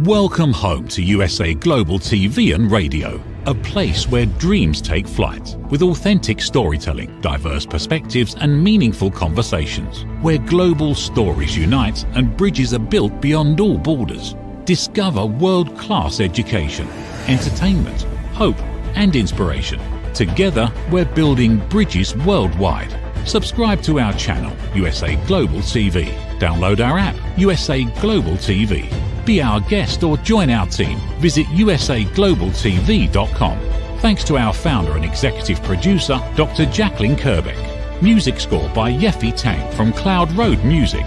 Welcome home to USA Global TV and Radio, a place where dreams take flight, with authentic storytelling, diverse perspectives and meaningful conversations, where global stories unite and bridges are built beyond all borders. Discover world-class education, entertainment, hope and inspiration. Together, we're building bridges worldwide. Subscribe to our channel, USA Global TV. Download our app, USA Global TV. Be our guest or join our team. Visit usaglobaltv.com. Thanks to our founder and executive producer, Dr. Jacqueline Kerbeck. Music score by Yeffy Tang from Cloud Road Music.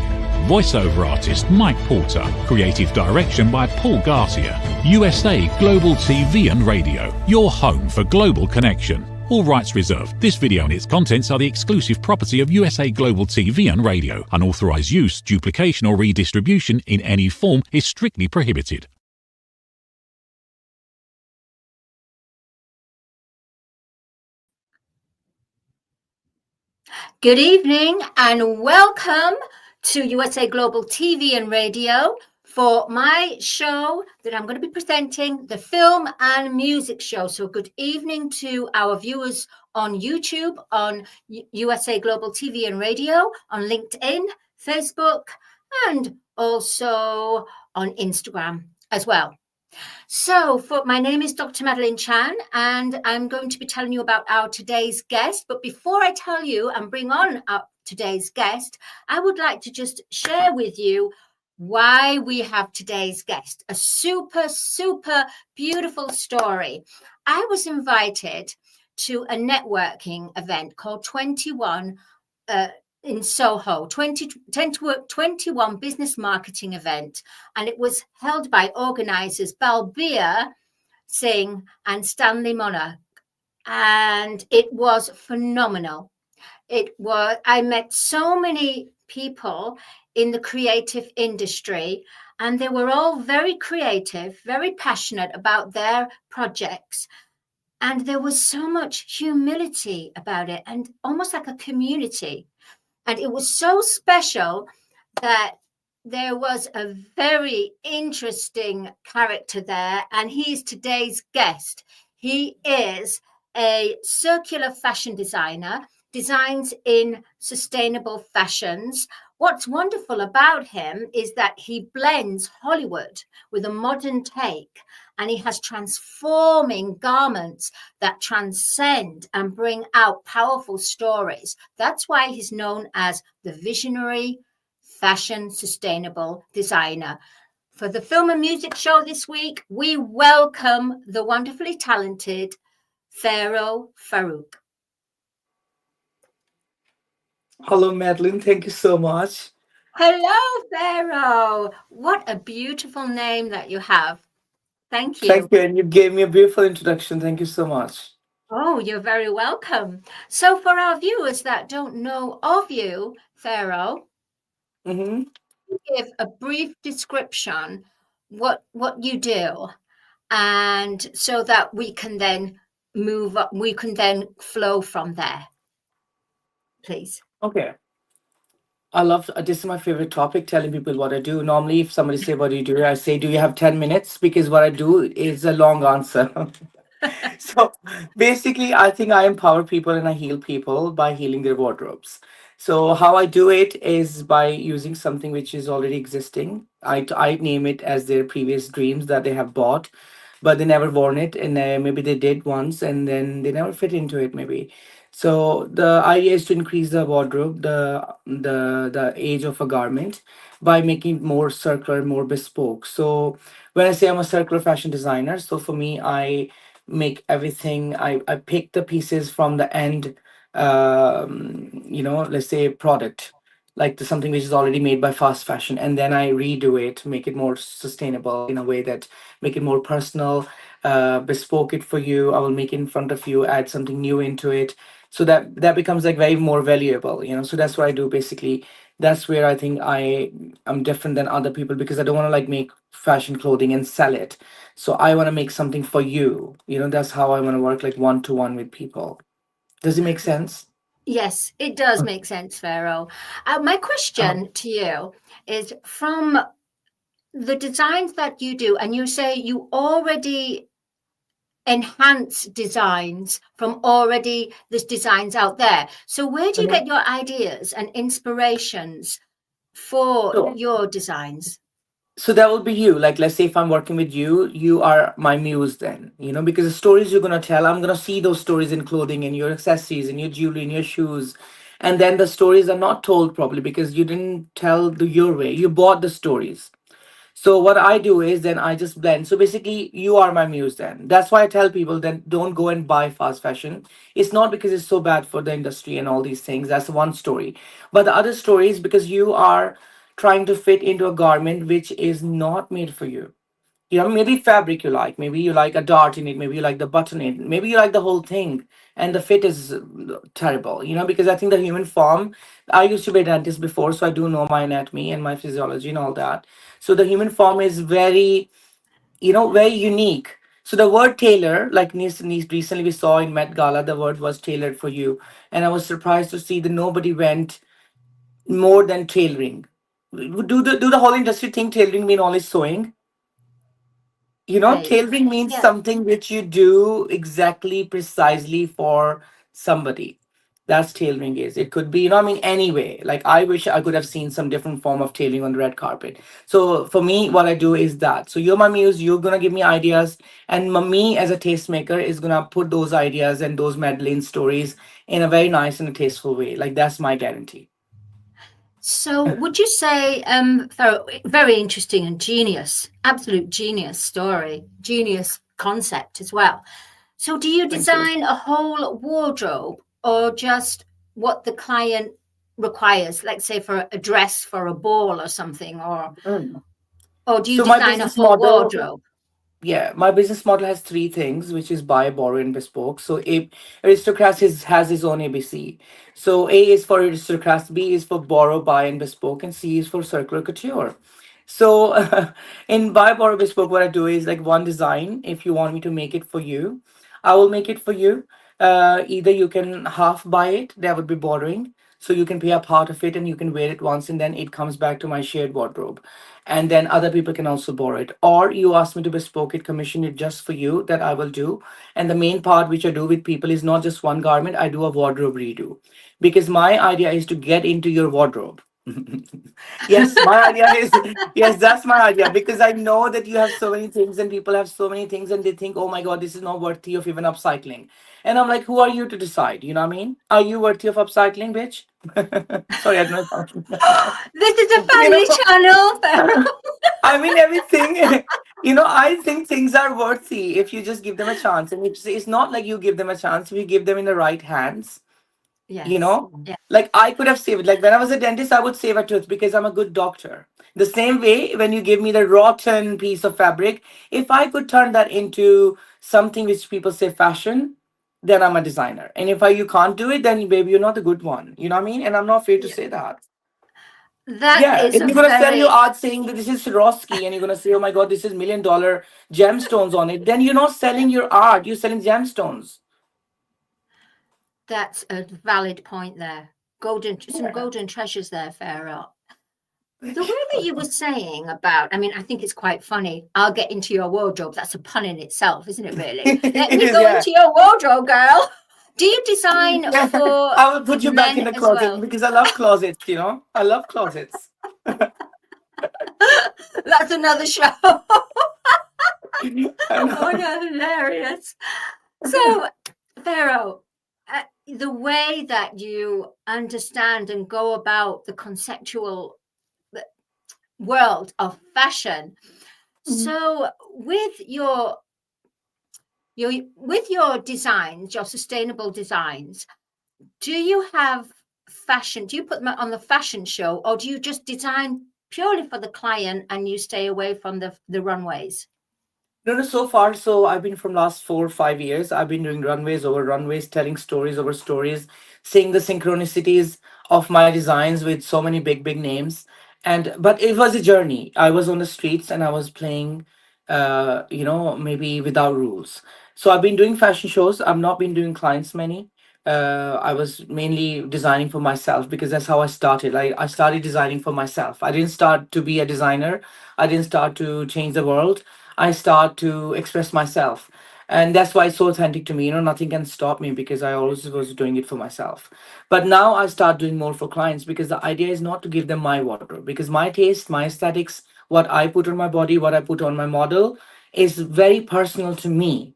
Voiceover artist Mike Porter. Creative direction by Paul Garcia. USA Global TV and Radio. Your home for global connection. All rights reserved. This video and its contents are the exclusive property of USA Global TV and Radio. Unauthorized use, duplication or redistribution in any form is strictly prohibited. Good evening and welcome to USA Global TV and Radio for my show that I'm going to be presenting, the film and music show. So good evening to our viewers on YouTube, on USA Global TV and Radio, on LinkedIn, Facebook, and also on Instagram as well. So my name is Dr. Madalene Chan, and I'm going to be telling you about our today's guest. But before I tell you and bring on our today's guest, I would like to just share with you why we have today's guest. A super, super beautiful story. I was invited to a networking event called 21 in Soho, 21 business marketing event. And it was held by organizers Balbir Singh and Stanley Monarch. And it was phenomenal. I met so many people in the creative industry, and they were all very creative, very passionate about their projects. And there was so much humility about it and almost like a community. And it was so special that there was a very interesting character there, and he's today's guest. He is a circular fashion designer, designs in sustainable fashions. What's wonderful about him is that he blends Hollywood with a modern take, and he has transforming garments that transcend and bring out powerful stories. That's why he's known as the visionary fashion sustainable designer. For the film and music show this week, we welcome the wonderfully talented Pharaoh Farrukh. Hello, Madalene. Thank you so much. Hello, Pharaoh. What a beautiful name that you have. Thank you. Thank you. And you gave me a beautiful introduction. Thank you so much. Oh, you're very welcome. So for our viewers that don't know of you, Pharaoh, give a brief description what you do, and so that we can then move up, we can then flow from there. Please. Okay. This is my favorite topic, telling people what I do. Normally, if somebody say, what do you do? I say, do you have 10 minutes? Because what I do is a long answer. So basically, I think I empower people and I heal people by healing their wardrobes. So how I do it is by using something which is already existing. I name it as their previous dreams that they have bought, but they never worn it. And maybe they did once and then they never fit into it maybe. So the idea is to increase the wardrobe, the age of a garment, by making it more circular, more bespoke. So when I say I'm a circular fashion designer, so for me, I make everything. I pick the pieces from the end. Let's say product, like something which is already made by fast fashion, and then I redo it, make it more sustainable in a way that make it more personal, bespoke it for you. I will make it in front of you, add something new into it, so that becomes like very more valuable. So that's what I do basically. That's where I think I'm different than other people, because I don't want to like make fashion clothing and sell it. So I want to make something for you. That's how I want to work, like one-to-one with people. Does it make sense? Yes, it does make sense, Pharaoh. My question to you is, from the designs that you do, and you say you already enhance designs from already there's designs out there. So where do you Mhm. get your ideas and inspirations for So, your designs? so that will be you. Like, let's say if I'm working with you, you are my muse then, because the stories you're going to tell, I'm going to see those stories in clothing, in your accessories, in your jewelry, in your shoes. And then the stories are not told properly because you didn't tell your way. You bought the stories. So what I do is then I just blend. So basically, you are my muse then. That's why I tell people then don't go and buy fast fashion. It's not because it's so bad for the industry and all these things. That's one story. But the other story is because you are trying to fit into a garment which is not made for you. Maybe fabric you like, maybe you like a dart in it, maybe you like the button in it, maybe you like the whole thing, and the fit is terrible. Because I think the human form. I used to be a dentist before, so I do know my anatomy and my physiology and all that. So the human form is very, very unique. So the word tailor, like recently we saw in Met Gala, the word was tailored for you, and I was surprised to see that nobody went more than tailoring. Do the whole industry think tailoring mean only sewing? Right. Tailoring means Yeah. something which you do exactly precisely for somebody. That's tailoring is. It could be, anyway. Like I wish I could have seen some different form of tailoring on the red carpet. So for me, what I do is that. So you're my muse, you're gonna give me ideas, and me as a tastemaker is gonna put those ideas and those Madeleine stories in a very nice and a tasteful way. Like that's my guarantee. So would you say, Farrell, very interesting and genius, absolute genius story, genius concept as well. So do you Thank you. design a whole wardrobe or just what the client requires, like say for a dress for a ball or something, Mm. or do you So my design a business whole model. wardrobe? Yeah, my business model has three things, which is buy, borrow, and bespoke. So aristocrats has his own ABC. So A is for aristocrats, B is for borrow, buy, and bespoke, and C is for circular couture. So in buy, borrow, bespoke, what I do is like one design. If you want me to make it for you, I will make it for you. Either you can half buy it, that would be borrowing. So you can pay a part of it and you can wear it once and then it comes back to my shared wardrobe, and then other people can also borrow it, or you ask me to bespoke it, commission it just for you, that I will do. And the main part which I do with people is not just one garment, I do a wardrobe redo, because my idea is to get into your wardrobe. Yes, my idea is, yes, that's my idea, because I know that you have so many things and people have so many things and they think, oh my god, this is not worthy of even upcycling. And I'm like, who are you to decide? You know what I mean? Are you worthy of upcycling, bitch? Sorry, I don't know. This is a you family know channel, Farrell. I mean, everything, I think things are worthy if you just give them a chance. And it's not like you give them a chance, if you give them in the right hands, you Yes. know. Yeah. Like I could have saved, like when I was a dentist, I would save a tooth because I'm a good doctor. The same way, when you give me the rotten piece of fabric, if I could turn that into something which people say fashion, then I'm a designer. And if you can't do it, then baby, you're not the good one. You know what I mean? And I'm not afraid to Yeah. say that. That Yeah, is if a you're gonna sell your very, art saying that this is Swarovski and you're gonna say, oh my god, this is $1 million gemstones on it, then you're not selling your art, you're selling gemstones. that's a valid point there. Some Yeah. golden treasures there, Farrell. The way that you were saying about, I mean, I think it's quite funny. I'll get into your wardrobe. That's a pun in itself, isn't it, really? Let It me is, go yeah. into your wardrobe, girl. Do you design Yeah. for I will put you back men in the as closet well? because I love closets. I love closets. That's another show. I Oh, know. no, hilarious. So, Pharaoh, the way that you understand and go about the conceptual world of fashion. So, with your designs, your sustainable designs, do you have fashion? Do you put them on the fashion show, or do you just design purely for the client and you stay away from the runways? No, no, so far, so I've been from last 4 or 5 years. I've been doing runways over runways, telling stories over stories, seeing the synchronicities of my designs with so many big, big names. And but it was a journey. I was on the streets and I was playing, maybe without rules. So I've been doing fashion shows. I've not been doing clients many, I was mainly designing for myself because that's how I started. I started designing for myself. I didn't start to be a designer. I didn't start to change the world. I start to express myself. And that's why it's so authentic to me. Nothing can stop me because I always was doing it for myself. But now I start doing more for clients because the idea is not to give them my wardrobe because my taste, my aesthetics, what I put on my body, what I put on my model is very personal to me.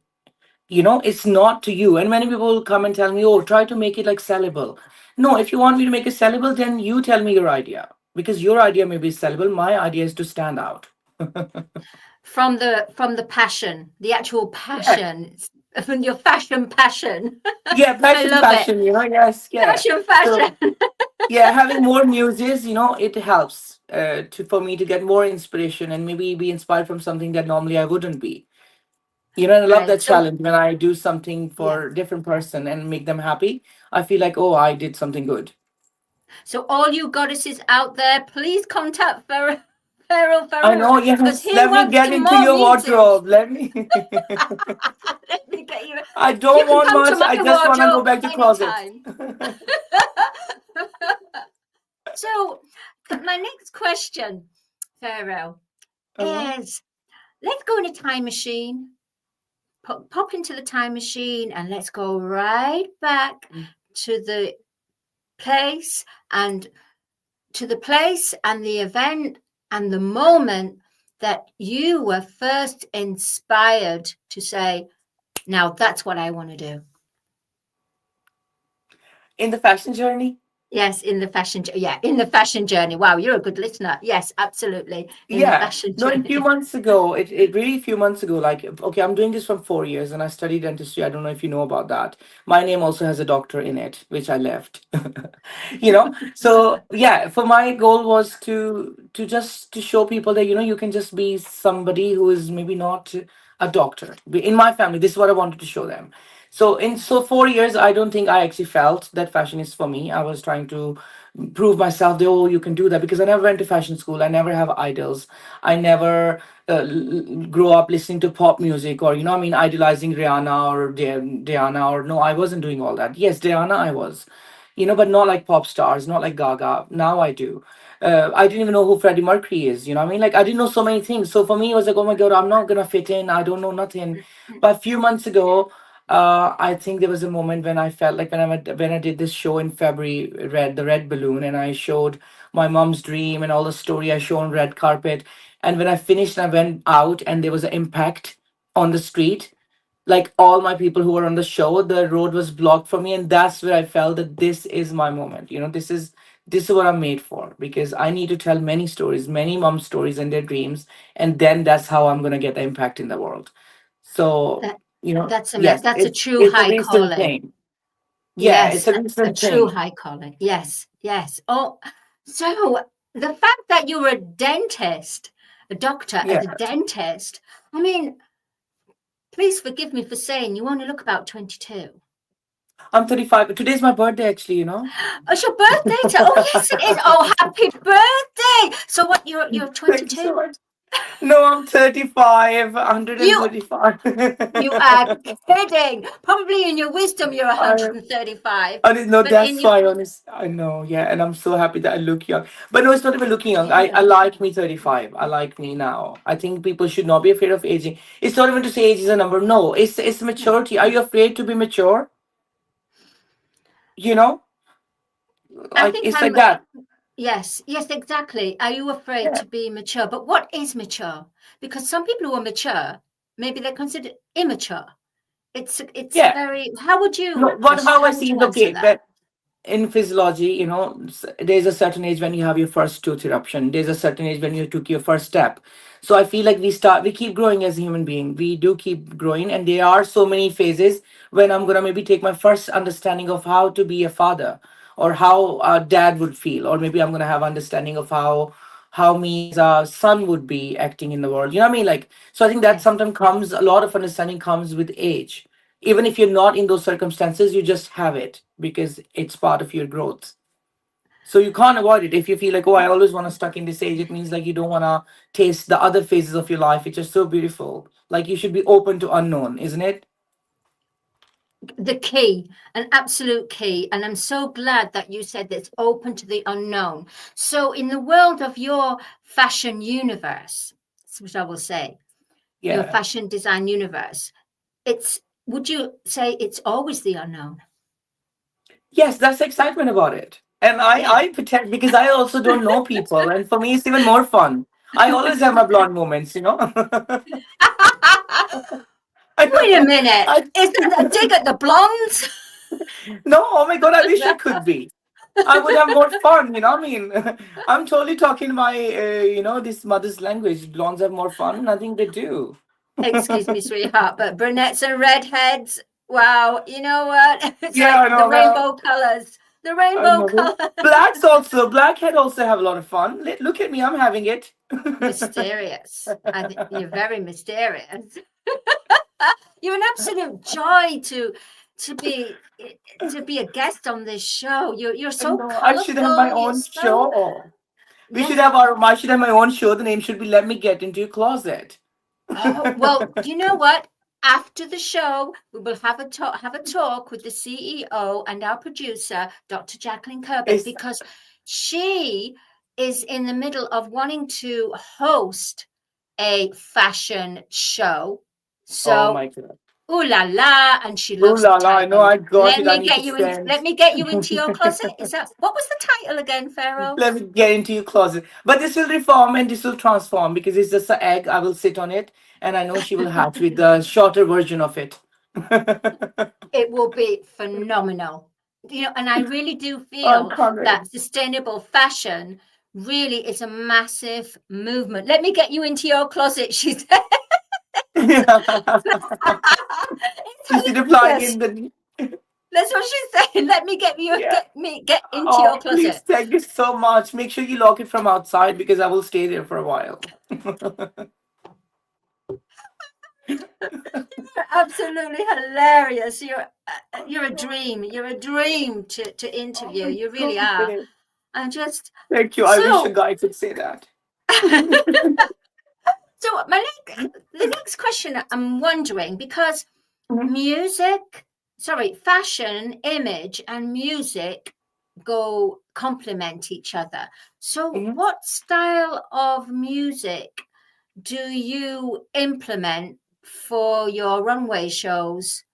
It's not to you. And many people come and tell me, oh, try to make it like sellable. No, if you want me to make it sellable, then you tell me your idea because your idea may be sellable. My idea is to stand out. From the passion, the actual Yeah, passion, from your fashion passion. yeah, I passion, love it. passion, yes, yeah. Fashion, So fashion. yeah, having more muses, it helps to for me to get more inspiration and maybe be inspired from something that normally I wouldn't be. And I love Okay, that so challenge when I do something yeah. for a different person and make them happy. I feel like, oh, I did something good. So all you goddesses out there, please contact Pharaoh I Farrukh's know, because yes. he Let me wants get some into more your muses. wardrobe. Let me. Let me get you. I You don't can want come to much. my I just want to go wardrobe back to closet. anytime. So my next question, Pharaoh, Uh-huh. is let's go in a time machine. Pop into the time machine and let's go right back to the place and the event and the moment that you were first inspired to say, now that's what I want to do. In the fashion journey? Yes, in the fashion journey. Wow, you're a good listener. Yes, absolutely. In the Yeah. fashion No, a few journey. months ago, it really a few months ago, like, okay, I'm doing this for 4 years and I studied dentistry. I don't know if you know about that. My name also has a doctor in it, which I left. So yeah, for my goal was to just to show people that, you can just be somebody who is maybe not a doctor. In my family, this is what I wanted to show them. So 4 years, I don't think I actually felt that fashion is for me. I was trying to prove myself that, oh, you can do that, because I never went to fashion school. I never have idols. I never grew up listening to pop music, or idolizing Rihanna or Diana, or no, I wasn't doing all that. Yes, Diana I was, but not like pop stars, not like Gaga. Now I do. I didn't even know who Freddie Mercury is. Like, I didn't know so many things. So for me, it was like, oh my God, I'm not gonna fit in. I don't know nothing. But a few months ago, I think there was a moment when I felt like when I did this show in February, the Red Balloon, and I showed my mom's dream and all the story I show on red carpet. And when I finished, I went out, and there was an impact on the street. Like, all my people who were on the show, the road was blocked for me, and that's where I felt that this is my moment. This is what I'm made for, because I need to tell many stories, many mom stories and their dreams, and then that's how I'm gonna get the impact in the world. So, That yes, that's a it's true it's a high recent calling. thing. Yeah, Yes, it's a a recent true thing. high calling. Yes, yes. Oh, so the fact that you're a dentist, a doctor, Yeah, as a dentist, I mean, please forgive me for saying you only look about 22. I'm 35. Today's my birthday, actually. Oh, it's your birthday. Oh, yes, it is. Oh, happy birthday. So what, you're Thank you so 22? much. No, I'm 35, You 135. you are kidding. Probably in your wisdom you're I 135, No, but in that's your why, honest. I know, yeah, and I'm so happy that I look young. But no, it's not even looking young. I yeah. like me 35. I like me now. I think people should not be afraid of aging. It's not even to say age is a number. No, it's maturity. Are you afraid to be mature? You know, I like, think it's like I'm that. Yes, yes, exactly. Are you afraid Yeah, to be mature? But what is mature? Because some people who are mature, maybe they're considered immature. It's yeah. very, how would No, you what how I how would see you is, answer okay, that? but in physiology, there's a certain age when you have your first tooth eruption. There's a certain age when you took your first step. So I feel like we keep growing as a human being. We do keep growing, and there are so many phases when I'm gonna maybe take my first understanding of how to be a father, or how a dad would feel, or maybe I'm gonna have understanding of how me as a son would be acting in the world. You know what I mean? Like, so I think that Yes. sometimes comes a lot of understanding comes with age. Even if you're not in those circumstances, you just have it because it's part of your growth. So you can't avoid it. If you feel like, oh, I always want to stuck in this age, it means like you don't want to taste the other phases of your life, which are so beautiful. Like, you should be open to unknown, isn't it? the key, an absolute key. And I'm so glad that you said that it's open to the unknown. So in the world of your fashion universe, that's what I will say, your Yeah. fashion design universe, would you say it's always the unknown? Yes, that's the excitement about it. And Yeah. I pretend because I also don't know people, and for me, it's even more fun. I always have my blonde moments, you know. I Wait a know. minute. I Is that a dig at the blondes? no. Oh my God! I wish I could be. I would have more fun, you know. I mean, I'm totally talking my, this mother's language. Blondes have more fun. I think they do. Excuse me, sweetheart, but brunettes and redheads, wow, you know what? It's Yeah, I like the know. Well, rainbow colors. The I rainbow know. colors. Blackhead also have a lot of fun. Look at me, I'm having it. Mysterious. I think you're very mysterious. You're an absolute joy to be a guest on this show. You're I so know. I should have my colorful. You're own so show. We should yes. have I should have my own show. The name should be "Let Me Get Into Your Closet." Oh, well, you know what? After the show, we will have a talk with the CEO and our producer, Dr. Jacqueline Kerbeck, It's, because she is in the middle of wanting to host a fashion show. oh So, my God. ooh la la, and she Oh loves the la la! I know. title. I got it. I need to Let send. me get you into your closet. Is that what was the title again, Pharaoh? Let me get into your closet. But this will reform and this will transform because it's just an egg. I will sit on it, and I know she will hatch with the shorter version of it. It will be phenomenal. You know, and I really do I feel can't wait. that sustainable fashion really is a massive movement. Let me get you into your closet, she said. It's She's replying hilarious. in the That's what she's saying. Let me yeah. get into your Oh, please, closet. thank you so much. Make sure you lock it from outside because I will stay there for a while. You're absolutely hilarious. You're a dream. You're a dream to Oh interview. my You really God, are. babe. I'm just Thank you. I wish a so guy could say that. so the next question I'm wondering, because Mhm. fashion, image, and music go complement each other. So, Mhm. what style of music do you implement for your runway shows?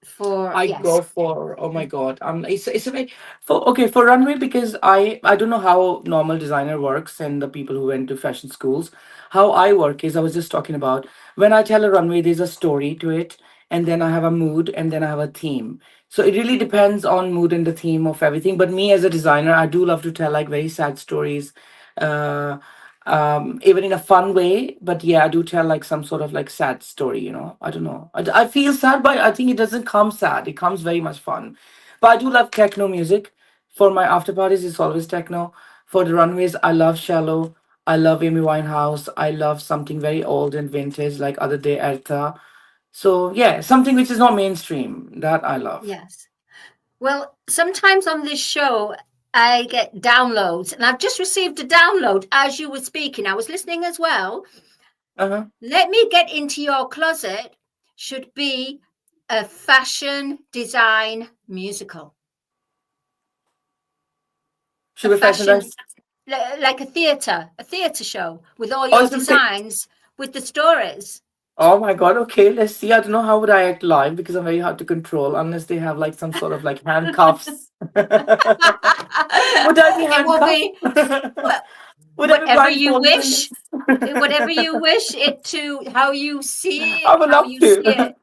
For I yes, go for oh my god it's a very for okay for runway because I don't know how normal designer works and the people who went to fashion schools. How I work is I was just talking about when I tell a runway there's a story to it, and then I have a mood, and then I have a theme. So it really depends on mood and the theme of everything. But me as a designer, I do love to tell like very sad stories, uh even in a fun way. But yeah, I do tell like some sort of like sad story, you know. I don't know, I feel sad, but I think it doesn't come sad, it comes very much fun. But I do love techno music. For my after parties it's always techno. For the runways I love shallow, I love Amy Winehouse, I love something very old and vintage like Other Day Ertha. So yeah, something which is not mainstream, that I love. yes. Well, sometimes on this show, I get downloads, and I've just received a download as you were speaking. I was listening as well. Uh-huh. Let Me Get Into Your Closet should be a fashion design musical, a Sugar fashion fashion dance. like a theater show with all Oh, your it's gonna say designs, with the stories. oh my God, okay, let's see. I don't know how would I act live because I'm very hard to control unless they have like some sort of like handcuffs. Would I be It will handcuffed? be Would I be whatever you blindfolded in wish, this? whatever you wish it to, how you see I it, would how love you see it. to.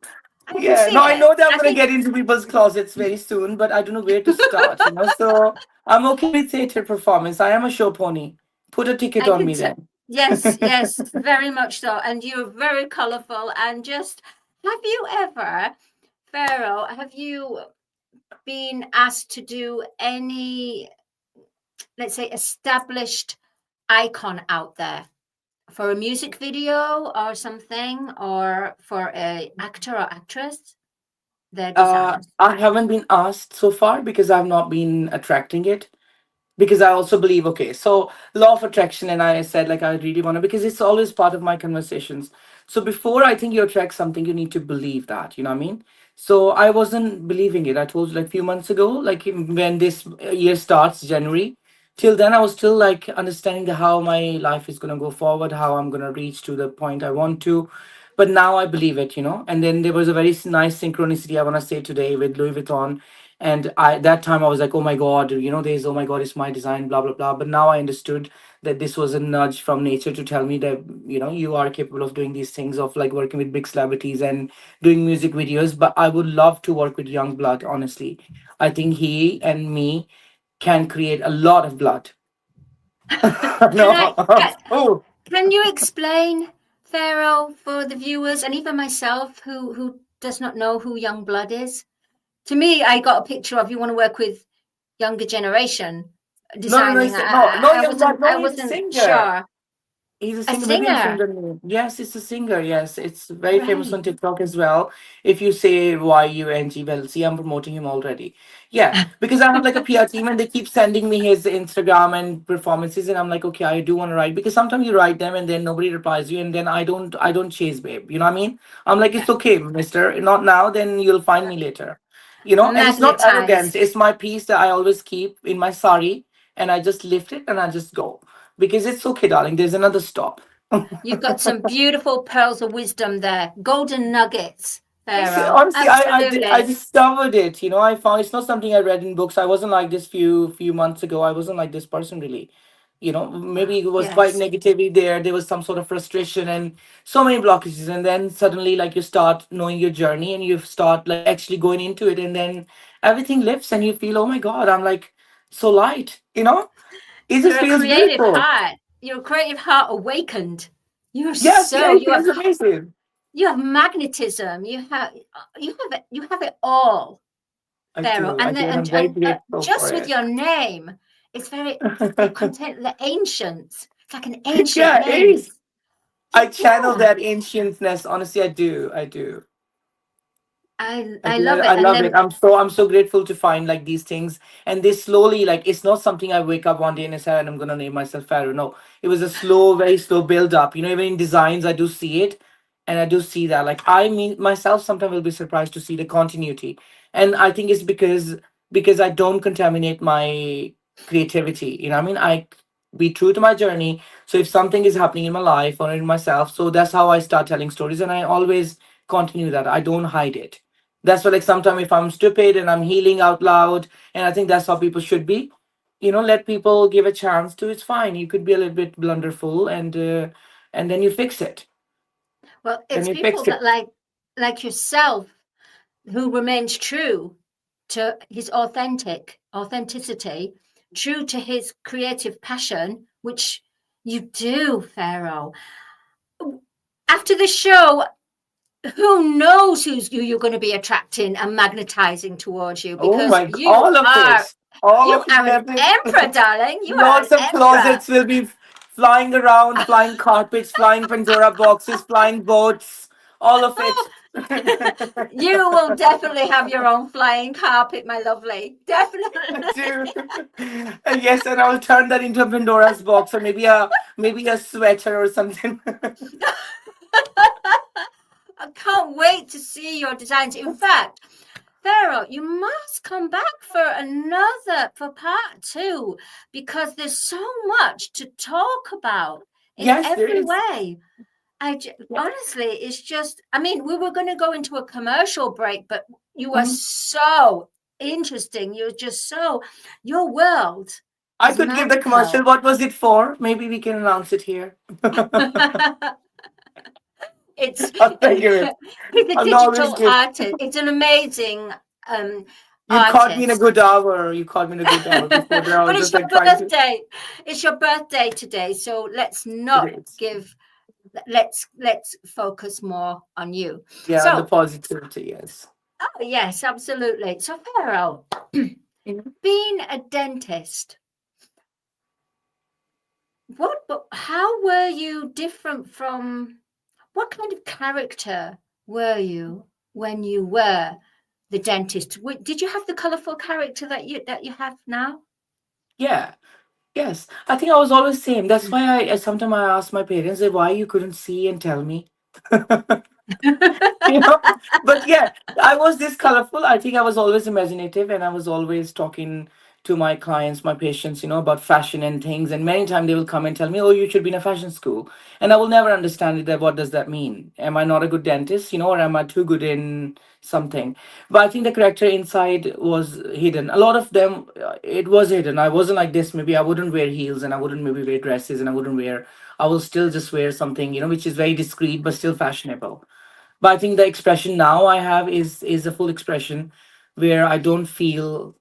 I can Yeah, see no, I it. know that I'm I gonna think get into people's closets very soon, but I don't know where to start, you know. So I'm okay with theater performance. I am a show pony. Put a ticket I on can me tell. then. Yes, yes, very much so. And you're very colorful. And just have you ever, Pharaoh, have you been asked to do any, let's say, established icon out there for a music video or something, or for a actor or actress, their designs? I haven't been asked so far because I've not been attracting it. Because I also believe, okay, so law of attraction, and I said like I really want to because it's always part of my conversations. So before I think you attract something, you need to believe that, you know what I mean? So I wasn't believing it. I told you like a few months ago, like when this year starts, January, till then I was still like understanding how my life is going to go forward, how I'm going to reach to the point I want to. But now I believe it, you know. And then there was a very nice synchronicity I want to say today with Louis Vuitton. And I that time I was like, oh my God, you know, there's, oh my God, it's my design, blah blah blah. But now I understood that this was a nudge from nature to tell me that, you know, you are capable of doing these things, of like working with big celebrities and doing music videos. But I would love to work with young blood, honestly. I think he and me can create a lot of blood. Can I? No. Oh, Can you explain, Pharaoh, for the viewers and even myself who does not know who young blood is? To me, I got a picture of you want to work with younger generation no, no, no, designing. no, young blood. I No, he's a wasn't singer. sure. He's a A singer. Maybe I'm saying singer, the name. Yes, it's a singer. Yes, it's very famous right? on TikTok as well. If you say YUNG, well, see, I'm promoting him already. Yeah, because I have like a PR team and they keep sending me his Instagram and performances, and I'm like, okay, I do want to write, because sometimes you write them and then nobody replies you, and then I don't chase, babe. You know what I mean? I'm like, Yeah, it's okay, Mister. Not now, then you'll find me later. You know, and it's not arrogance. magnetized. It's my piece that I always keep in my sari, and I just lift it and I just go, because it's okay, darling. There's another stop. You've got some beautiful pearls of wisdom there, golden nuggets, It's, Pharaoh. honestly, I Absolutely. discovered it. You know, I found it's not something I read in books. I wasn't like this few months ago. I wasn't like this person really. You know, maybe it was quite Yes. negativity there. There was some sort of frustration and so many blockages. And then suddenly, like, you start knowing your journey and you start like actually going into it, and then everything lifts and you feel, oh my God, I'm like so light. You know, it just You're a feels creative beautiful. heart. Your creative heart awakened. You're Yes, yeah, so it feels amazing. you have magnetism. You have it all, I Pharaoh. do, I And do, the, and I'm very grateful just for with it. your name, it's very you contain the ancients. It's like an ancient Yeah, it name. is. It's I channel yeah. that ancientness. Honestly, I do. I do. I I do. love I it. And love it. then I'm so grateful to find like these things, and they slowly, like, it's not something I wake up one day and I say, and I'm gonna name myself Pharaoh. No, it was a slow, very slow build up. You know, even in designs, I do see it, and I do see that. Like, I mean, myself sometimes will be surprised to see the continuity, and I think it's because I don't contaminate my creativity. You know, what I mean, I be true to my journey. So if something is happening in my life or in myself, so that's how I start telling stories, and I always continue that. I don't hide it. That's why, like, sometimes if I'm stupid and I'm healing out loud, and I think that's how people should be, you know, let people give a chance to. It's fine. You could be a little bit blunderful, and then you fix it. well, Then it's you people fix that it. like yourself who remains true to his authenticity, true to his creative passion, which you do, Pharaoh. After the show, who knows who you're going to be attracting and magnetizing towards you, Oh because my God, all of it, all you of it, are and an everything. emperor, darling. You are an Lots of emperor. closets will be flying around, flying carpets, flying Pandora boxes, flying boats, all of it. You will definitely have your own flying carpet, my lovely. Definitely. Dude. Yes, and I'll turn that into a Pandora's box, or maybe a sweater or something. I can't wait to see your designs. In fact, Pharaoh, you must come back for part two, because there's so much to talk about in Yes, there every is. way. Honestly, it's just, I mean, we were going to go into a commercial break, but you are Mhm. so interesting. You're just so, your world I is could give the commercial. magical. What was it for? Maybe we can announce it here. It's I'll take it. he's a I'm always digital good. artist. It's an amazing You caught me in a artist. good hour. You caught me in a good hour. Before that, I But was it's just your like trying to. birthday. It's your birthday today, so let's It not is. give. Let's focus more on you. Yeah, and the So, positivity. Yes. oh yes, absolutely. So, Pharaoh, Mhm. being a dentist, but how were you different from? What kind of character were you when you were the dentist? Did you have the colourful character that you have now? Yeah. Yes. I think I was always same. That's why I sometimes I ask my parents, why you couldn't see and tell me. you know. But yeah, I was this colorful. I think I was always imaginative, and I was always talking to my clients, my patients, about fashion and things. And many times they will come and tell me, "Oh, you should be in a fashion school," and I will never understand it. That what does that mean? Am I not a good dentist, or am I too good in something? But I think the character inside was hidden. A lot of them, it was hidden. I wasn't like this. Maybe I wouldn't wear heels, and I wouldn't maybe wear dresses, and I wouldn't wear. I will still just wear something, which is very discreet but still fashionable. But I think the expression now I have is a full expression where I don't feel,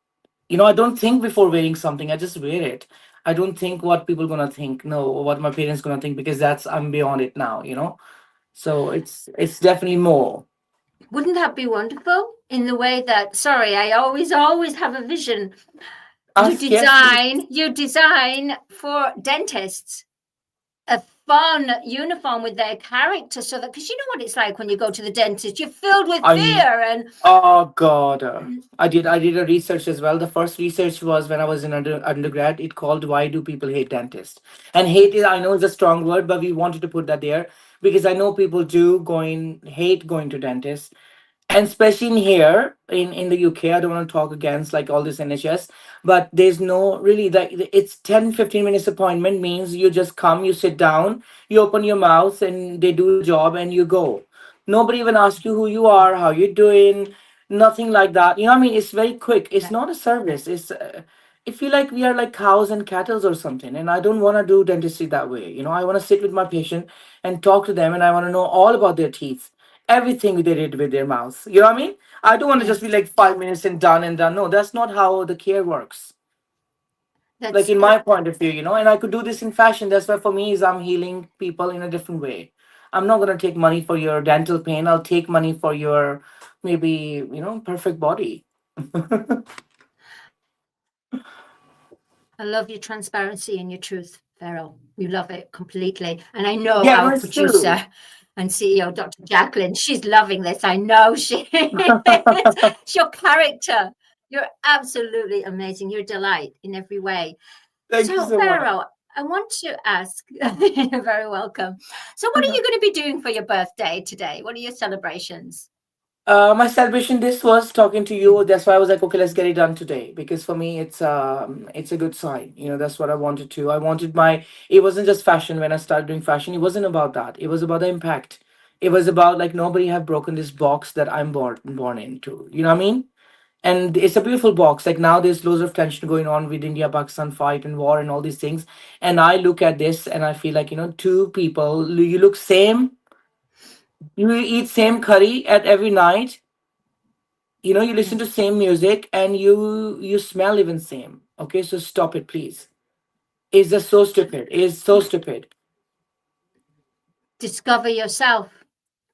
I don't think before wearing something. I just wear it. I don't think what people gonna think, no, or what my parents gonna think, because that's I'm beyond it now. So it's definitely more. Wouldn't that be wonderful? In the way that, sorry, I always have a vision. Ask, yes, please. You design for dentists a fun uniform with their character, so that, because you know what it's like when you go to the dentist, you're filled with I'm fear and Oh God, I did a research as well. The first research was when I was in undergrad. It called "Why Do People Hate Dentists?" And hate is, I know, is a strong word, but we wanted to put that there because I know people do hate going to dentists, and especially in here in the UK. I don't want to talk against like all this NHS, but there's no really that it's 10-15 minutes appointment means you just come, you sit down, you open your mouth, and they do the job, and you go. Nobody even asks you who you are, how you're doing, nothing like that. I mean, it's very quick. It's not a service. I feel like we are like cows and cattle or something, and I don't want to do dentistry that way. I want to sit with my patient and talk to them, and I want to know all about their teeth, everything they did with their mouths. You know what I mean? I don't want to just be yes, like 5 minutes and done and done. No, that's not how the care works. Like that's in my point of view, and I could do this in fashion. That's why for me is I'm healing people in a different way. I'm not gonna take money for your dental pain. I'll take money for your maybe, perfect body. I love your transparency and your truth, Pharaoh. You love it completely. And I know Yeah, no, our it's true. producer and CEO, Dr. Jacqueline, she's loving this. I know she is. It's your character. You're absolutely amazing. You're a delight in every way. Thank you So, so much. Pharaoh, I want to ask, you're very welcome. So, what are you going to be doing for your birthday today? What are your celebrations? My celebration this was talking to you. That's why I was like, okay, let's get it done today. Because for me, it's a good sign. That's what I wanted to. I wanted my. It wasn't just fashion when I started doing fashion. It wasn't about that. It was about the impact. It was about like nobody have broken this box that I'm born into. You know what I mean? And it's a beautiful box. Like now, there's loads of tension going on with India-Pakistan fight and war and all these things. And I look at this and I feel like two people. You look same. You eat same curry at every night. You listen to Yes. same music, and you smell even same. Okay, so stop it, please. It's just so stupid. It's so stupid. Discover yourself.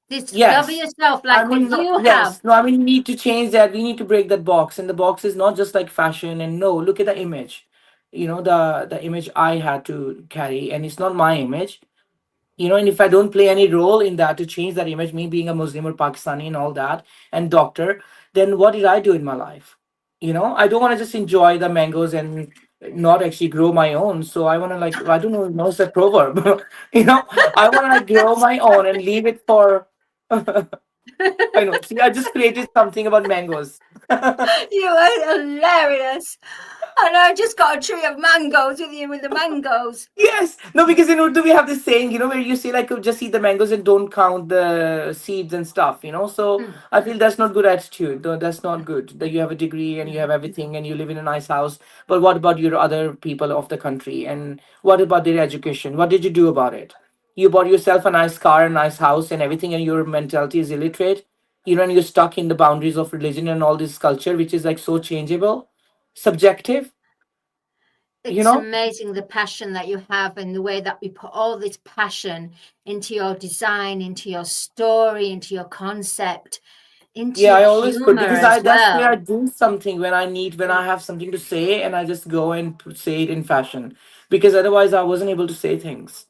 Discover Yes. yourself I like mean, what no, you have. yes. No, I mean, we need to change that. We need to break that box. And the box is not just like fashion. And no, look at the image. The image I had to carry, and it's not my image. And if I don't play any role in that to change that image, me being a Muslim or Pakistani and all that, and doctor, then what did I do in my life? I don't want to just enjoy the mangoes and not actually grow my own. So I want to like, I don't know it's a proverb. I want to like grow my own and leave it for. I know. See, I just created something about mangoes. You are hilarious. And I just got a tree of mangoes with you with the mangoes. Yes. No, because in Urdu we have this saying, where you say like just eat the mangoes and don't count the seeds and stuff. So Mm, I feel that's not good attitude. No, that's not good. That you have a degree and you have everything and you live in a nice house. But what about your other people of the country? And what about their education? What did you do about it? You bought yourself a nice car, a nice house and everything, and your mentality is illiterate. And you're stuck in the boundaries of religion and all this culture, which is like so changeable, subjective, you It's know? amazing the passion that you have and the way that we put all this passion into your design, into your story, into your concept, into Yeah, your I always put humor because as that's where I well. do something when I have something to say, and I just go and say it in fashion because otherwise I wasn't able to say things.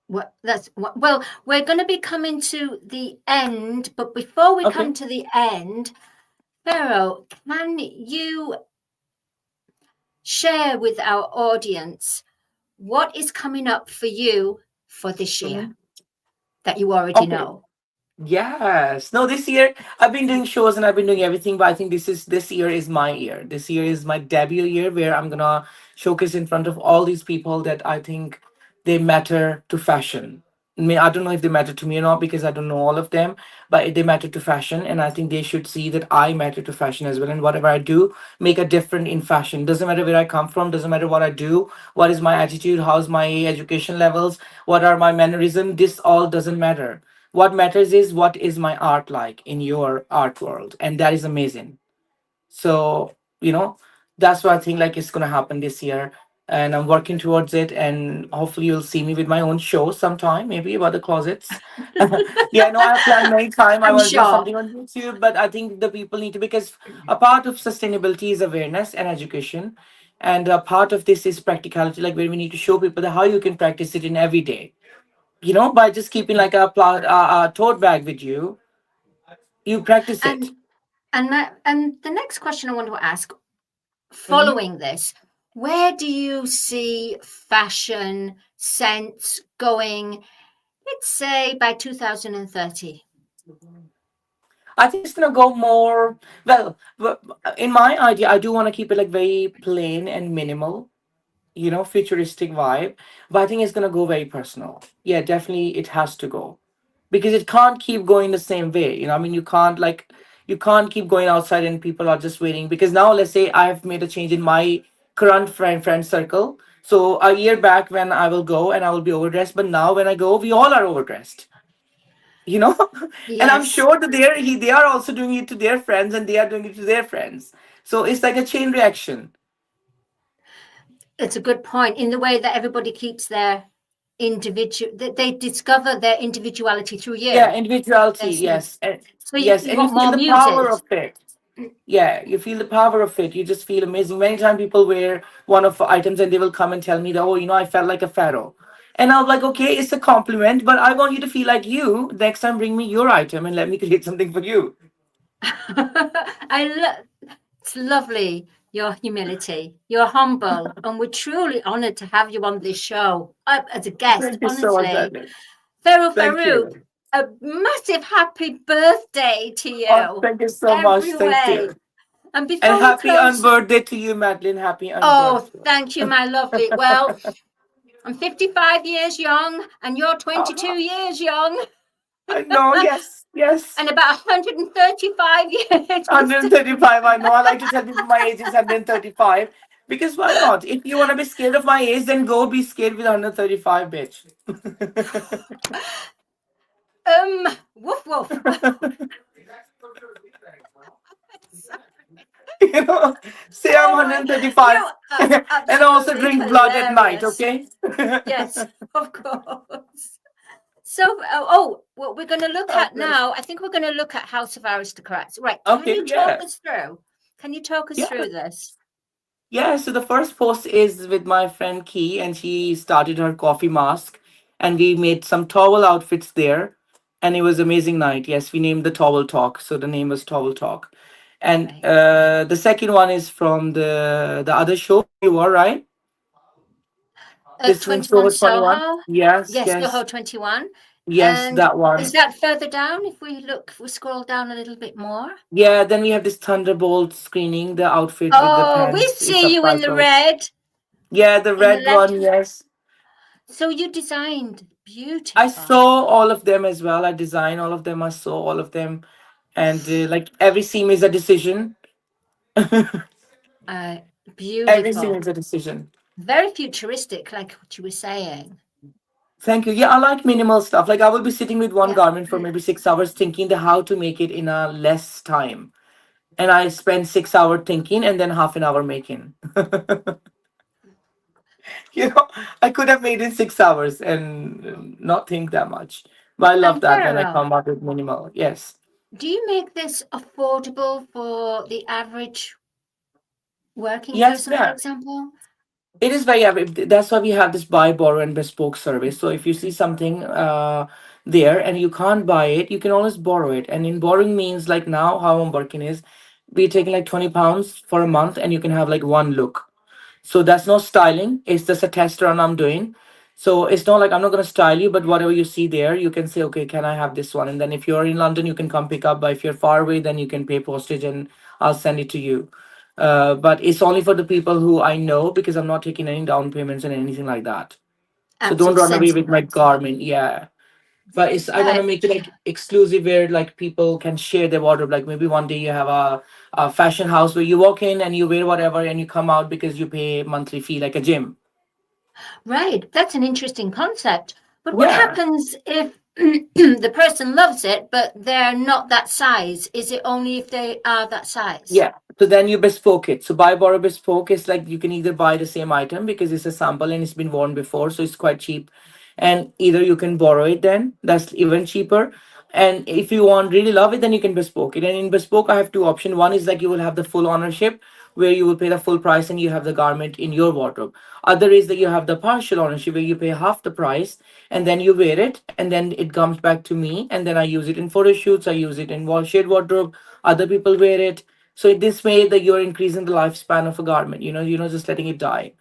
Well, we're going to be coming to the end, but before we Okay. come to the end, Pharaoh, can you share with our audience what is coming up for you for this year? Mhm. that you already Okay. know? Yes. No, this year I've been doing shows and I've been doing everything, but I think this year is my year. This year is my debut year where I'm gonna showcase in front of all these people that I think they matter to fashion. I don't know if they matter to me or not because I don't know all of them, but they matter to fashion, and I think they should see that I matter to fashion as well. And whatever I do, make a difference in fashion. Doesn't matter where I come from, doesn't matter what I do, what is my attitude, how's my education levels, what are my mannerisms. This all doesn't matter. What matters is what is my art like in your art world, and that is amazing. So that's what I think like is gonna happen this year, and I'm working towards it, and hopefully you'll see me with my own show sometime, maybe about the closets. Yeah, I know I've planned many time I I'm want to do sure. something on YouTube, but I think the people need to, because a part of sustainability is awareness and education, and a part of this is practicality, like where we need to show people that how you can practice it in every day, by just keeping like a tote bag with you, you practice it. And and the next question I want to ask, Mhm. following this, where do you see fashion sense going, let's say by 2030? I think it's gonna go more well. In my idea, I do want to keep it like very plain and minimal, futuristic vibe. But I think it's gonna go very personal. Yeah, definitely, it has to go because it can't keep going the same way. I mean, you can't keep going outside and people are just waiting. Because now, let's say I have made a change in my current friend circle. So a year back when I will go and I will be overdressed, but now when I go, we all are overdressed. you know and I'm Yes, sure that they are also doing it to their friends, and they are doing it to their friends. So it's like a chain reaction. it's a good point. In the way that everybody keeps their individual, they discover their individuality through Yeah, you. individuality, There's no, yes. And so yes, you and you want feel more the power muses. of it. Yeah, you feel the power of it. You just feel amazing. Many times people wear one of the items and they will come and tell me that, oh, I felt like a pharaoh. And I'm like, okay, it's a compliment, but I want you to feel like you. Next time, bring me your item and let me create something for you. It's lovely, your humility. You're humble, and we're truly honored to have you on this show as a guest, Thank you so much, honestly. Madeline. Pharaoh Thank Farrukh'S, you. a massive happy birthday to Oh, you, thank you so much. every Thank way. you. And And before we happy close, unbirthday to you, Madeline. Happy oh, unbirthday. thank you, my lovely. Well, I'm 55 years young, and you're 22 Uh-huh. years young, I know, yes, yes. and about 135 years, Mr. 135, I know. I like to tell people my age is 135. Because why not? If you want to be scared of my age, then go be scared with 135, bitch. Woof woof. you know, Say I'm Oh my, 135 that's and also absolutely drink blood at night, hilarious. okay? Yes, of course. So, what we're going to look Oh, at goodness. now, I think we're going to look at House of Aristocrats. Right. Can Okay, you talk yeah. us through? Can you talk us Yeah. through this? Yeah, so the first post is with my friend Key, and she started her coffee mask, and we made some towel outfits there, and it was amazing night. Yes, we named the towel talk, so the name was Towel Talk. And Right. the second one is from the other show where you were, right? This in 21 Soho 21. Soho. Yes, Yes, yes, Soho 21. yes, And that is one. that further down? If we scroll down a little bit more. Yeah, then we have this Thunderbolt screening, the outfit with the Oh, we pants, see you in the subtitles. red Yeah, the in the red left. one, yes. So you designed I beautiful. saw all of them as well. I designed all of them. I saw all of them, and like every seam is a decision. Uh, Every seam Beautiful. is a decision. Very futuristic, like what you were saying. Thank you. Yeah, I like minimal stuff. Like I will be sitting with one Yeah. garment for maybe 6 hours, thinking the how to make it in a less time, and I spend 6 hours thinking and then half an hour making. I could have made in 6 hours and not think that much. But I love And that when I Pharaoh, come up with minimal. Yes. do you make this affordable for the average working Yes, person, for yeah. example? It is very that's why we have this buy, borrow, and bespoke service. So if you see something there and you can't buy it, you can always borrow it. And in borrowing means like now how I'm working is we're taking like £20 for a month and you can have like one look. So that's not styling, it's just a test run I'm doing. So it's not like I'm not going to style you, but whatever you see there, you can say, okay, can I have this one? And then if you're in London, you can come pick up. But if you're far away, then you can pay postage and I'll send it to you. But it's only for the people who I know because I'm not taking any down payments and anything like that. So don't Absolutely run away with my sensible. garment. Yeah. But it's I want to make it like exclusive where like people can share their wardrobe. Like maybe one day you have a fashion house where you walk in and you wear whatever and you come out because you pay monthly fee like a gym. Right, that's an interesting concept. But what Yeah. happens if the person loves it, but they're not that size? Is it only if they are that size? Yeah. So then you bespoke it. So buy, borrow, bespoke is like you can either buy the same item because it's a sample and it's been worn before, so it's quite cheap. And either you can borrow it then, that's even cheaper. And if you want really love it, then you can bespoke it. And in bespoke, I have two options. One is like you will have the full ownership where you will pay the full price and you have the garment in your wardrobe. Other is that you have the partial ownership where you pay half the price and then you wear it and then it comes back to me and then I use it in photo shoots, I use it in shade wardrobe, other people wear it. So in this way that you're increasing the lifespan of a garment, you're not just letting it die.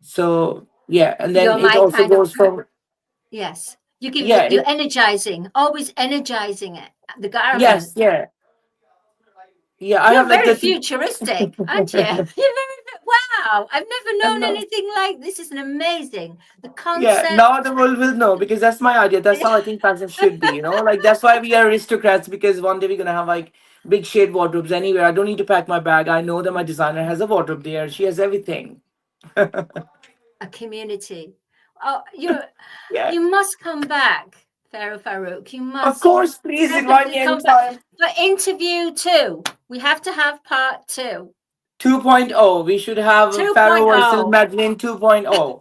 So yeah, and then You're it my also kind of goes from yes. yeah, You're energizing, always energizing it, the yes, garment. yeah, yeah. I You're have like very the futuristic, aren't you? You're very wow. I've never and known now, anything like this. Is an amazing the yeah, now concept. the world will know because that's my idea. That's how I think fashion should be. Like that's why we are aristocrats because one day we're gonna have like big shade wardrobes anywhere. I don't need to pack my bag. I know that my designer has a wardrobe there. She has everything. A community. Oh, Yeah, you must come back, Pharaoh Farrukh's. You of must course. Please invite definitely me come back anytime. for interview 2. We have to have part 2. 2.0. We should have Pharaoh versus 2.0. Madalene 2.0.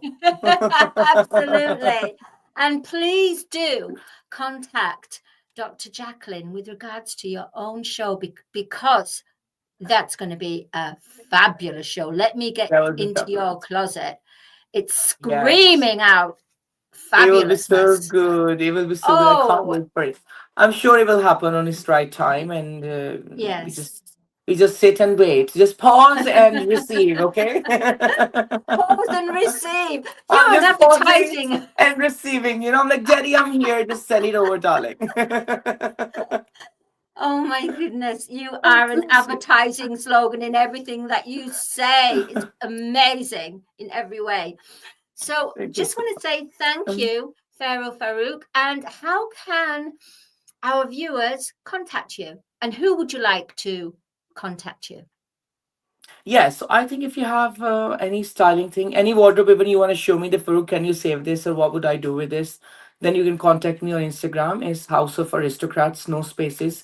Absolutely. And please do contact Dr. Jacqueline with regards to your own show because that's going to be a fabulous show. Let me get That will be into your fabulous. closet. It's Yes. screaming out It will be so fabulousness. good. It will be so good. I can't Oh, wait for it. I'm sure it will happen on its right time, and we yes. just sit and wait. Just pause and receive. Okay. Pause and receive. I'm You're an just pausing advertising. and receiving. I'm like, Daddy, I'm here. Just send it over, darling. Oh my goodness, you are an advertising slogan in everything that you say. It's amazing in every way. So Thank you just so want to say thank much. you, Pharaoh Farrukh. And how can our viewers contact you? And who would you like to contact you? Yeah, so I think if you have any styling thing, any wardrobe, even you want to show me the Farouk, can you save this or what would I do with this? Then you can contact me on Instagram. It's House of Aristocrats, no spaces,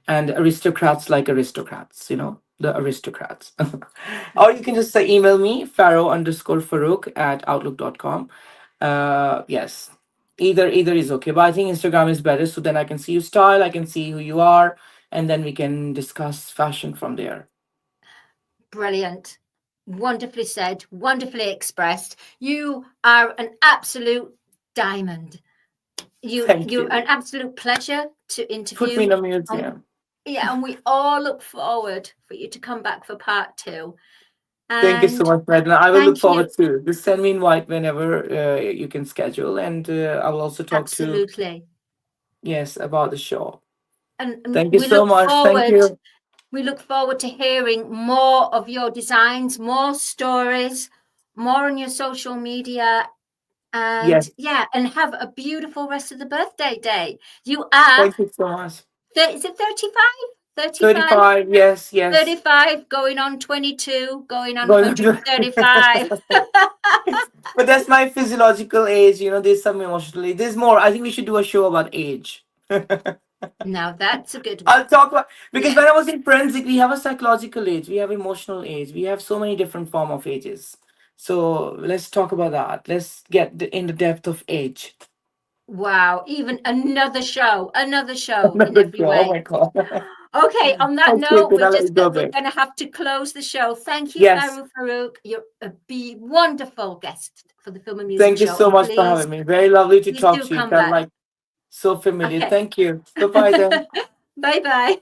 and aristocrats like aristocrats, the aristocrats. Or you can just email me, Pharaoh_Farouk at outlook.com. Yes, either is okay, but I think Instagram is better so then I can see your style, I can see who you are, and then we can discuss fashion from there. Brilliant. Wonderfully said, wonderfully expressed. You are an absolute diamond. Thank You're an you. absolute pleasure to Put me interview. in a museum. Yeah, and we all look forward for you to come back for part 2. Thank you so And much, Madeleine. I will look thank you. forward to. Just send me invite whenever you can schedule, and I will also talk to Absolutely. yes about the show. And Thank you so much. Thank you. we look forward to hearing more of your designs, more stories, more on your social media. And Yes, yeah, and have a beautiful rest of the birthday day. You are, thank you so much. is it 35? 35? 35. Yes, yes. 35, going on 22, going on Going on. 135. But that's my physiological age. There's some emotionally. There's more. I think we should do a show about age. Now that's a good I'll one. talk about because Yeah. when I was in forensic, we have a psychological age, we have emotional age, we have so many different form of ages. So let's talk about that. Let's get in the depth of age. Wow. Even another show in Another every show. Oh way. my god. Okay, on that Okay, note, then I'll let you go, we're babe. going to have to close the show. Thank you, Yes. Pharaoh Farrukh's. You're a wonderful guest for the Film and Music Thank you Show. so And much for having me. Very lovely to please talk do to you. come Felt back. like so familiar. Okay. Thank you. Bye-bye then. Bye-bye.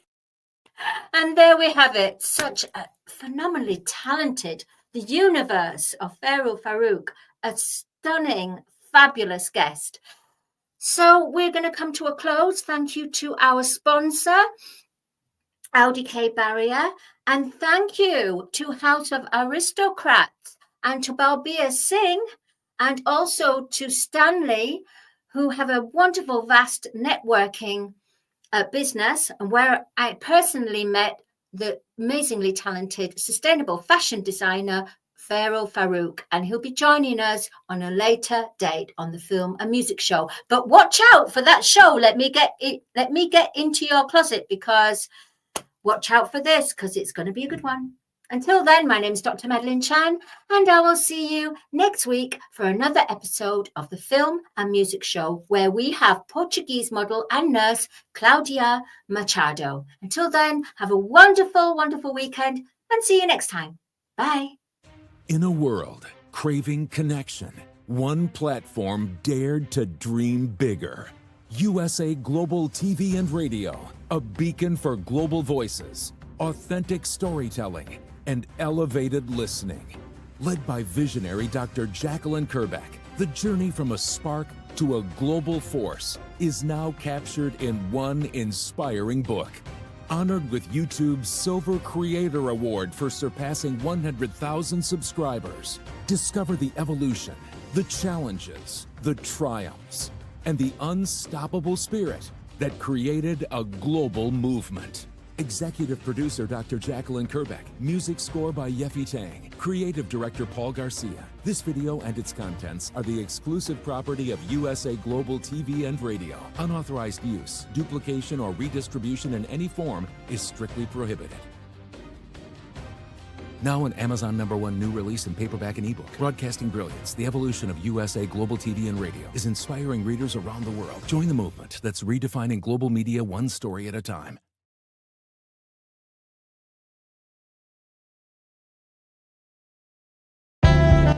And there we have it. Such a phenomenally talented, the universe of Pharaoh Farrukh, a stunning, fabulous guest. So we're going to come to a close. Thank you to our sponsor, LDK Barrier, and thank you to House of Aristocrats and to Balbir Singh, and also to Stanley, who have a wonderful, vast networking business, and where I personally met the amazingly talented sustainable fashion designer Pharaoh Farrukh'S, and he'll be joining us on a later date on the film and music show. But watch out for that show. Let me get into your closet, because watch out for this, because it's going to be a good one. Until then, my name is Dr. Madalene Chan, and I will see you next week for another episode of the Film and Music Show, where we have Portuguese model and nurse Claudia Machado. Until then, have a wonderful, wonderful weekend, and see you next time. Bye. In a world craving connection, one platform dared to dream bigger. USA Global TV and Radio, a beacon for global voices, authentic storytelling, and elevated listening. Led by visionary Dr. Jacqueline Kerbeck, the journey from a spark to a global force is now captured in one inspiring book. Honored with YouTube's Silver Creator Award for surpassing 100,000 subscribers. Discover the evolution, the challenges, the triumphs, and the unstoppable spirit that created a global movement. Executive producer Dr. Jacqueline Kerbeck. Music score by Yeffy Tang. Creative director Paul Garcia. This video and its contents are the exclusive property of USA Global TV and Radio. Unauthorized use, duplication, or redistribution in any form is strictly prohibited. Now an Amazon #1 new release in paperback and ebook. Broadcasting Brilliance, the evolution of USA Global TV and Radio, is inspiring readers around the world. Join the movement that's redefining global media one story at a time.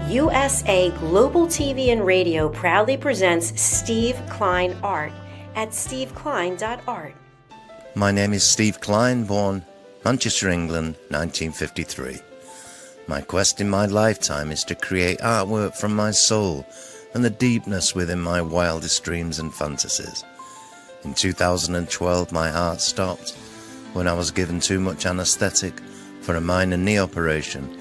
USA Global TV and Radio proudly presents Steve Klein Art at steveklein.art. My name is Steve Klein, born Manchester, England, 1953. My quest in my lifetime is to create artwork from my soul and the deepness within my wildest dreams and fantasies. In 2012, my heart stopped when I was given too much anesthetic for a minor knee operation,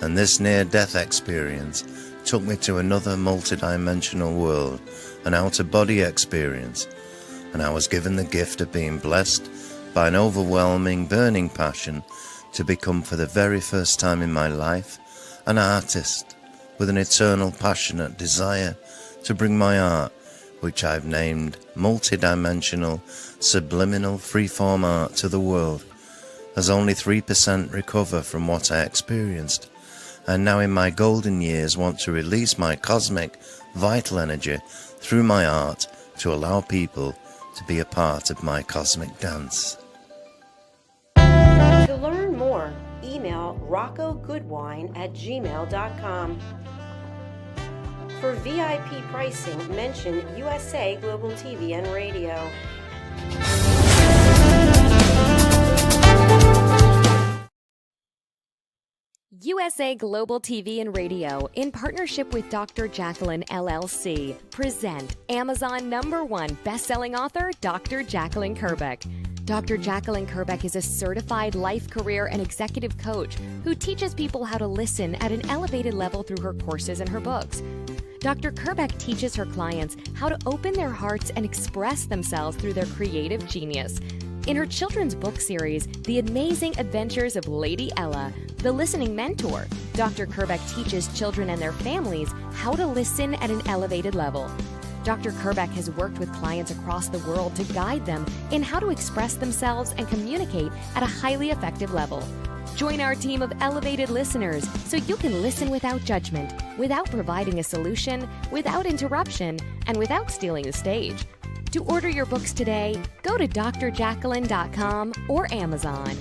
and this near-death experience took me to another multidimensional world, an out-of-body experience, and I was given the gift of being blessed by an overwhelming, burning passion to become, for the very first time in my life, an artist with an eternal, passionate desire to bring my art, which I've named multidimensional, subliminal, freeform art, to the world, as only 3% recover from what I experienced. And now in my golden years want to release my cosmic, vital energy through my art to allow people to be a part of my cosmic dance. To learn more, email roccogoodwine@gmail.com. For VIP pricing, mention USA Global TV and Radio. USA Global TV and Radio, in partnership with Dr. Jacqueline LLC, present Amazon #1 best-selling author Dr. Jacqueline Kerbeck. Dr. Jacqueline Kerbeck is a certified life, career, and executive coach who teaches people how to listen at an elevated level through her courses and her books. Dr. Kerbeck teaches her clients how to open their hearts and express themselves through their creative genius. In her children's book series, The Amazing Adventures of Lady Ella, the listening mentor, Dr. Kerbeck teaches children and their families how to listen at an elevated level. Dr. Kerbeck has worked with clients across the world to guide them in how to express themselves and communicate at a highly effective level. Join our team of elevated listeners so you can listen without judgment, without providing a solution, without interruption, and without stealing the stage. To order your books today, go to drjacqueline.com or Amazon.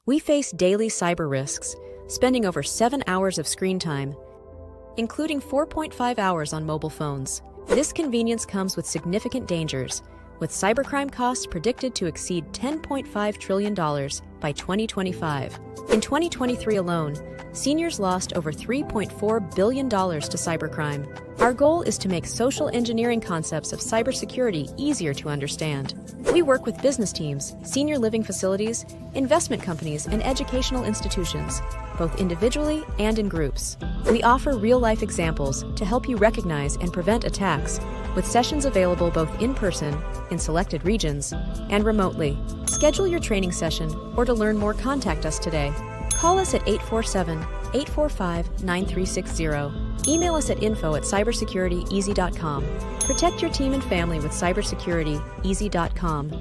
We face daily cyber risks, spending over 7 hours of screen time, including 4.5 hours on mobile phones. This convenience comes with significant dangers, with cybercrime costs predicted to exceed $10.5 trillion by 2025. In 2023 alone, seniors lost over $3.4 billion to cybercrime. Our goal is to make social engineering concepts of cybersecurity easier to understand. We work with business teams, senior living facilities, investment companies, and educational institutions, both individually and in groups. We offer real-life examples to help you recognize and prevent attacks, with sessions available both in person, in selected regions, and remotely. Schedule your training session, or to learn more, contact us today. Call us at 847-845-9360. Email us at info@cybersecurityeasy.com. Protect your team and family with cybersecurityeasy.com.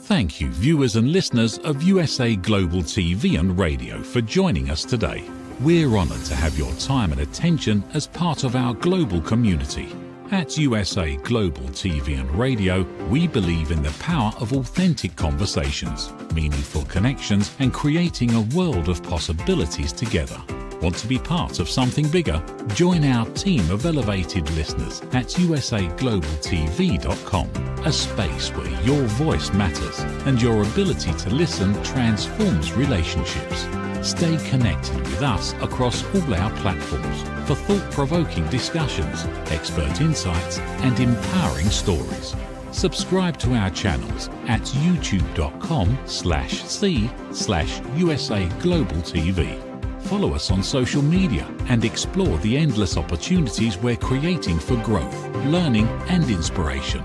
Thank you, viewers and listeners of USA Global TV and Radio, for joining us today. We're honoured to have your time and attention as part of our global community. At USA Global TV and Radio, we believe in the power of authentic conversations, meaningful connections, and creating a world of possibilities together. Want to be part of something bigger? Join our team of elevated listeners at usaglobaltv.com, a space where your voice matters and your ability to listen transforms relationships. Stay connected with us across all our platforms for thought-provoking discussions, expert insights, and empowering stories. Subscribe to our channels at youtube.com/c/USA Global TV. Follow us on social media and explore the endless opportunities we're creating for growth, learning, and inspiration.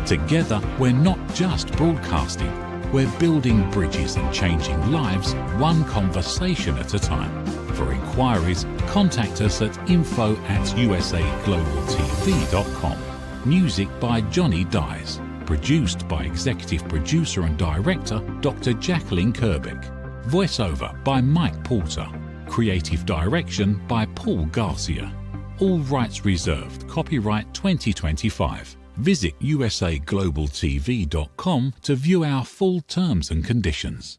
Together, we're not just broadcasting, we're building bridges and changing lives one conversation at a time. For inquiries, contact us at info@usaglobaltv.com. Music by Johnny Dyes. Produced by Executive Producer and Director Dr. Jacqueline Kerbeck. Voiceover by Mike Porter. Creative Direction by Paul Garcia. All rights reserved. Copyright 2025. Visit usaglobaltv.com to view our full terms and conditions.